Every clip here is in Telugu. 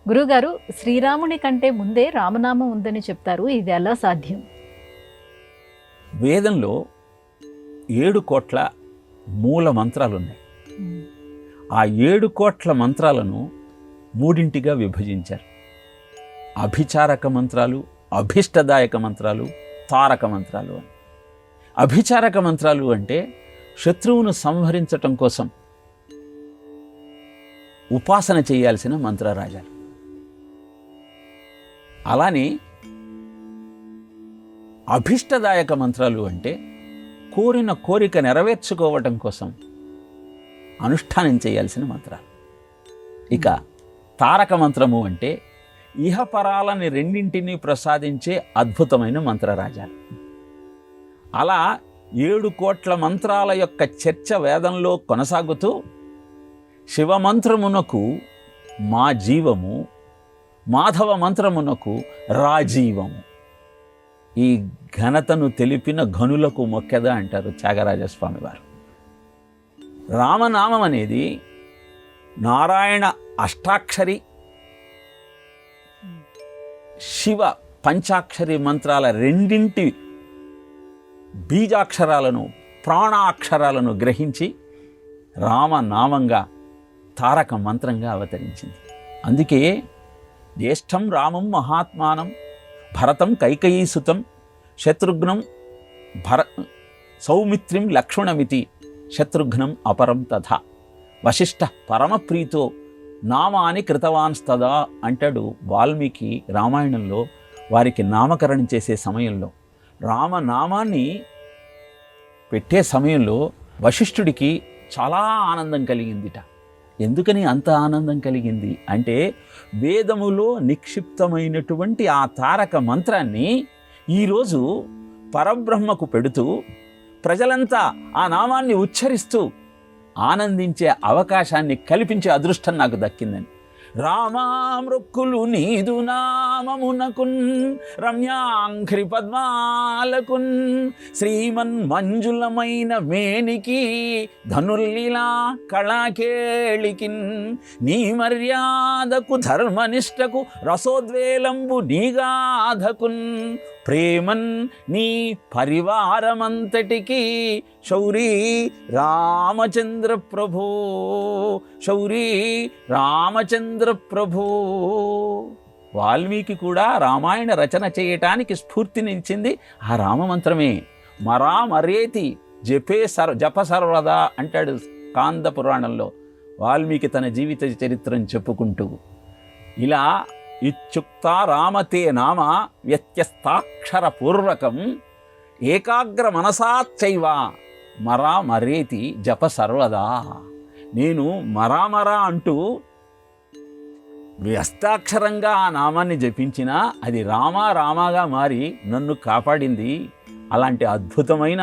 గురుగారు, శ్రీరాముని కంటే ముందే రామనామం ఉందని చెప్తారు. ఇది ఎలా సాధ్యం? వేదంలో 7 కోట్ల మూల మంత్రాలు ఉన్నాయి. ఆ 7 కోట్ల మంత్రాలను 3గా విభజించారు. అభిచారక మంత్రాలు, అభిష్టదాయక మంత్రాలు, తారక మంత్రాలు అని. అభిచారక మంత్రాలు అంటే శత్రువును సంహరించటం కోసం ఉపాసన చేయాల్సిన మంత్రరాజాలు. అలానే అభిష్టదాయక మంత్రాలు అంటే కోరిన కోరిక నెరవేర్చుకోవటం కోసం అనుష్ఠానం చేయాల్సిన మంత్రాలు. ఇక తారక మంత్రము అంటే ఇహపరాలని రెండింటినీ ప్రసాదించే అద్భుతమైన మంత్రరాజాలు. అలా 7 కోట్ల మంత్రాల యొక్క చర్చ వేదంలో కొనసాగుతూ శివమంత్రమునకు మా జీవము, మాధవ మంత్రమునకు రాజీవము. ఈ ఘనతను తెలిపిన ఘనులకు మొక్కెద అంటారు త్యాగరాజస్వామి వారు. రామనామం అనేది నారాయణ అష్టాక్షరి, శివ పంచాక్షరి మంత్రాల రెండింటి బీజాక్షరాలను, ప్రాణాక్షరాలను గ్రహించి రామనామంగా తారక మంత్రంగా అవతరించింది. అందుకే జ్యేష్ఠం రామం మహాత్మానం భరతం కైకయీసుతం శత్రుఘ్నం సౌమిత్రిం లక్ష్మణమితి శత్రుఘ్నం అపరం తథా వశిష్ఠ పరమప్రీతో నామాని కృతవాన్స్తదా అంటాడు వాల్మీకి రామాయణంలో. వారికి నామకరణం చేసే సమయంలో, రామనామాన్ని పెట్టే సమయంలో వశిష్ఠుడికి చాలా ఆనందం కలిగిందిట. ఎందుకని అంత ఆనందం కలిగింది అంటే, వేదములో నిక్షిప్తమైనటువంటి ఆ తారక మంత్రాన్ని ఈరోజు పరబ్రహ్మకు పెడుతూ ప్రజలంతా ఆ నామాన్ని ఉచ్చరిస్తూ ఆనందించే అవకాశాన్ని కల్పించే అదృష్టం నాకు దక్కిందని. రామామృక్కులు నీదు నామమునకున్ రమ్యాంఘ్రి పద్మాలకున్ శ్రీమన్ మంజులమైన మేనికి ధనుర్లీలా కళాకేళికిన్ నీ మర్యాదకు ధర్మనిష్టకు రసోద్వేలంబు నీగాధకున్ ప్రేమన్ నీ పరివారమంతటికి శౌరీ రామచంద్ర ప్రభో, శౌరీ రామచంద్ర ప్రభో. వాల్మీకి కూడా రామాయణ రచన చేయటానికి స్ఫూర్తినిచ్చింది ఆ రామమంత్రమే. మరా మరేతి జప సర్వదా అంటాడు కాంద పురాణంలో వాల్మీకి తన జీవిత చరిత్రను చెప్పుకుంటూ. ఇలా ఇత్యుక్త రామతే నామ వ్యత్యస్తాక్షర పూర్వకం ఏకాగ్ర మనసాచ్చైవ మరా మరేతి జప సర్వదా. నేను మరామరా అంటూ వ్యస్తాక్షరంగా ఆ నామాన్ని జపించినా అది రామాగా మారి నన్ను కాపాడింది. అలాంటి అద్భుతమైన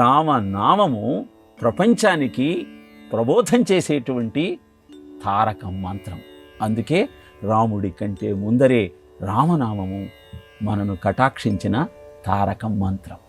రామనామము ప్రపంచానికి ప్రబోధం చేసేటువంటి తారక మంత్రం. అందుకే రాముడి కంటే ముందరే రామనామము మనను కటాక్షించిన తారక మంత్రం.